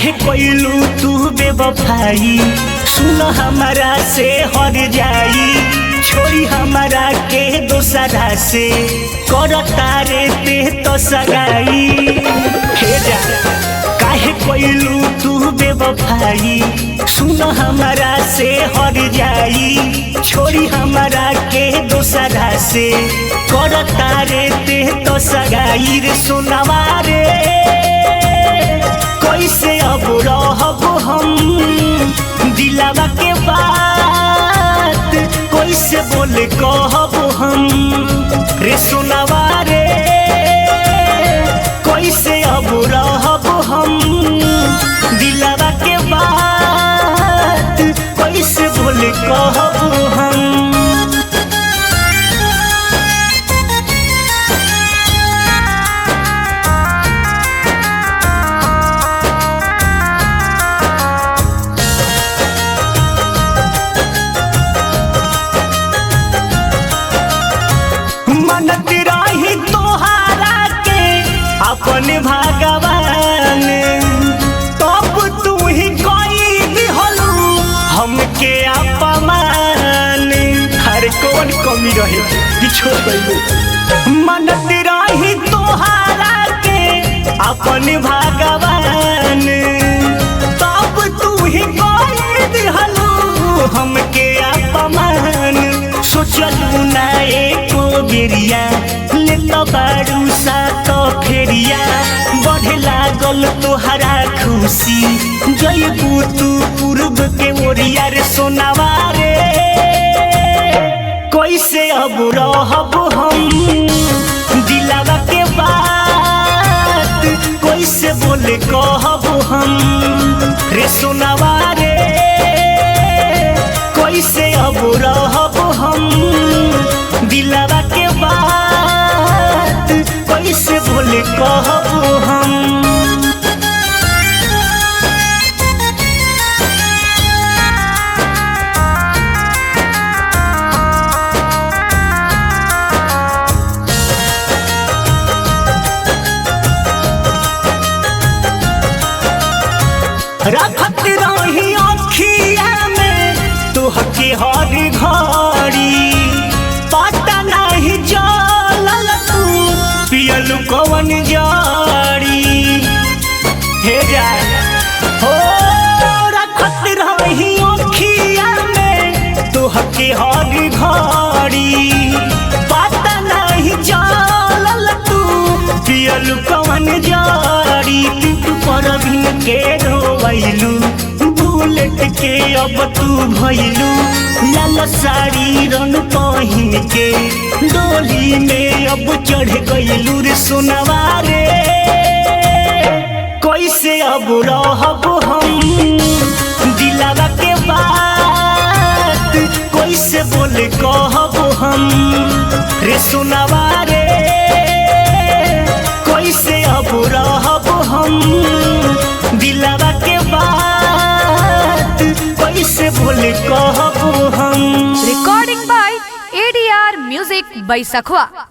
काहे कोइलू तू बेवफाई, सुन हमारा से हर जाई, छोड़ी हमारा के दोसरा से करता रे ते तो सगाई। हे जा काहे कोइलू तू बेवफाई, सुन हमारा से हर जाई, छोड़ी हमारा के दोसरा से करता रे ते तो सगाई। रे सुनवा रे कैसे अब रहब हम, दिलावा के बात कैसे बोले कहब हम। रे सुनवा रे कैसे अब रहब हम, दिलावा के बात कैसे बोले कहब हम। अपने भगवान तब तू ही कोई दिहलू हमके अपमान। हर कौन कमी रहे छोड़ गई, मनत रही तोहारा के अपने भगवान तब तू ही कोई दिहलू हमके अपमान। सोचलू ना एको बेरिया ले तो बारू सा तो फेरिया, बढ़े लागल तोहरा खुशी जयबू तू पूर्व के ओरिया। रे सोनावा रे कैसे अब रहब हम, दिलावा के बात कैसे बोले कहब हम। रे सोनावा रे कैसे अब रहब हम, दिलावा के बात कैसे बोले कहब हम। रखत रही अखिया में तोहके हर घड़ी, पता नहीं जलल तू पियलू कवन जड़ी। हे जा हो रखत रही अखिया में तोहके हर घड़ी, पता नहीं जलल तू पियलू कवन जड़ी। पर बिन के रोवैलू बुलेट के अब तू भैलू, लाल साड़ी रंग पहिन के डोली में अब चढ़ गईलू। रे सुनवा रे कैसे अब रहब हम, दिलावा के बात कैसे बोले कहब हम। रे सुनवा रे कैसे अब रहब हम, दिलावा के बात कैसे बोले कहब हम। Recording by ADR Music by Sakhwa।